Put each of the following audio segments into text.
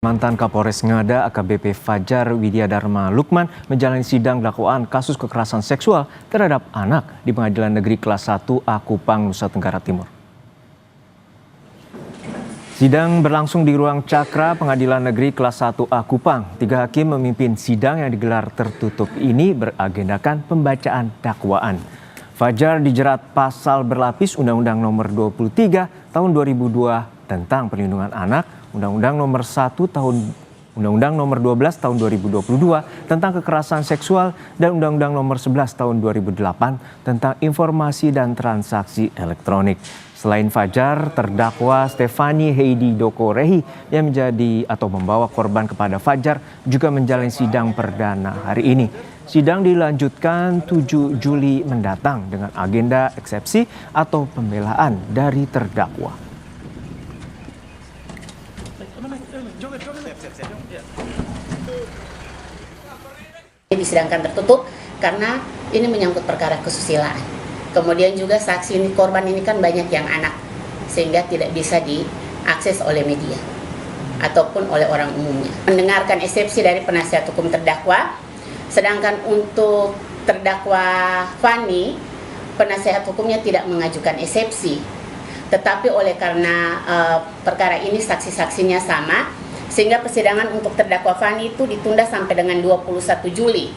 Mantan Kapolres Ngada AKBP Fajar Widiadharma Lukman menjalani sidang dakwaan kasus kekerasan seksual terhadap anak di Pengadilan Negeri Kelas 1A Kupang, Nusa Tenggara Timur. Sidang berlangsung di ruang Cakra Pengadilan Negeri Kelas 1A Kupang. 3 hakim memimpin sidang yang digelar tertutup ini beragendakan pembacaan dakwaan. Fajar dijerat pasal berlapis Undang-Undang Nomor 23 Tahun 2002 tentang Perlindungan Anak, Undang-Undang Nomor 12 Tahun 2022 tentang kekerasan seksual dan Undang-Undang Nomor 11 Tahun 2008 tentang informasi dan transaksi elektronik. Selain Fajar, terdakwa Stefani Heidi Dokorehi yang menjadi atau membawa korban kepada Fajar juga menjalani sidang perdana hari ini. Sidang dilanjutkan 7 Juli mendatang dengan agenda eksepsi atau pembelaan dari terdakwa. Disidangkan tertutup karena ini menyangkut perkara kesusilaan. Kemudian juga saksi ini, korban ini kan banyak yang anak, sehingga tidak bisa diakses oleh media ataupun oleh orang umumnya. Mendengarkan eksepsi dari penasihat hukum terdakwa, sedangkan untuk terdakwa Fani, penasihat hukumnya tidak mengajukan eksepsi. Tetapi oleh karena perkara ini saksi-saksinya sama, sehingga persidangan untuk terdakwa Fani itu ditunda sampai dengan 21 Juli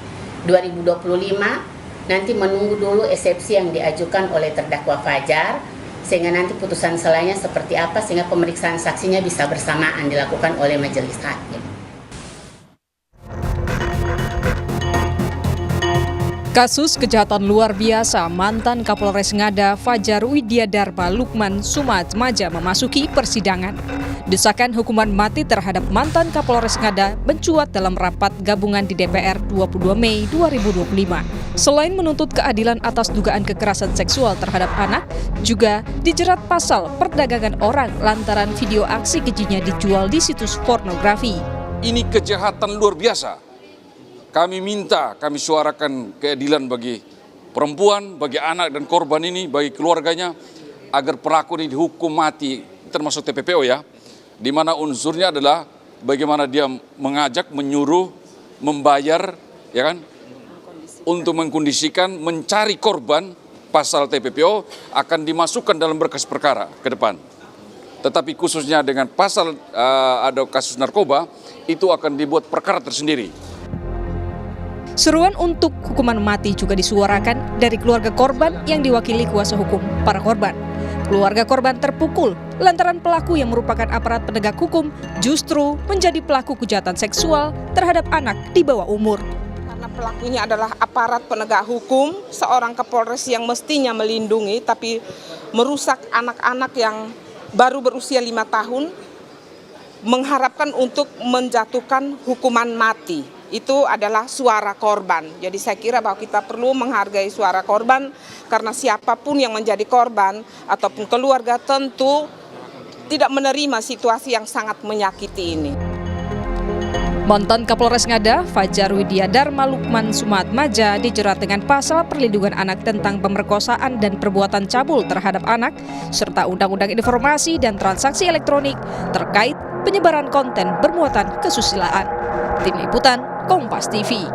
2025. Nanti menunggu dulu eksepsi yang diajukan oleh terdakwa Fajar, sehingga nanti putusan selanjutnya seperti apa, sehingga pemeriksaan saksinya bisa bersamaan dilakukan oleh majelis hakim. Kasus kejahatan luar biasa mantan Kapolres Ngada Fajar Widiadharma Lukman Sumatmaja memasuki persidangan. Desakan hukuman mati terhadap mantan Kapolres Ngada mencuat dalam rapat gabungan di DPR 22 Mei 2025. Selain menuntut keadilan atas dugaan kekerasan seksual terhadap anak, juga dijerat pasal perdagangan orang lantaran video aksi kejinya dijual di situs pornografi. Ini kejahatan luar biasa. Kami minta, kami suarakan keadilan bagi perempuan, bagi anak dan korban ini, bagi keluarganya, agar pelaku ini dihukum mati, termasuk TPPO ya, di mana unsurnya adalah bagaimana dia mengajak, menyuruh, membayar, ya kan, untuk mengkondisikan, mencari korban. Pasal TPPO akan dimasukkan dalam berkas perkara ke depan. Tetapi khususnya dengan pasal ada kasus narkoba, itu akan dibuat perkara tersendiri. Seruan untuk hukuman mati juga disuarakan dari keluarga korban yang diwakili kuasa hukum para korban. Keluarga korban terpukul lantaran pelaku yang merupakan aparat penegak hukum justru menjadi pelaku kejahatan seksual terhadap anak di bawah umur. Karena pelakunya adalah aparat penegak hukum, seorang Kapolres yang mestinya melindungi tapi merusak anak-anak yang baru berusia 5 tahun, mengharapkan untuk menjatuhkan hukuman mati. Itu adalah suara korban. Jadi saya kira bahwa kita perlu menghargai suara korban, karena siapapun yang menjadi korban ataupun keluarga tentu tidak menerima situasi yang sangat menyakiti ini. Mantan Kapolres Ngada Fajar Widiadharma Lukman Sumatmaja dijerat dengan pasal perlindungan anak tentang pemerkosaan dan perbuatan cabul terhadap anak, serta Undang-Undang Informasi dan Transaksi Elektronik terkait penyebaran konten bermuatan kesusilaan. Tim Liputan Kompas TV.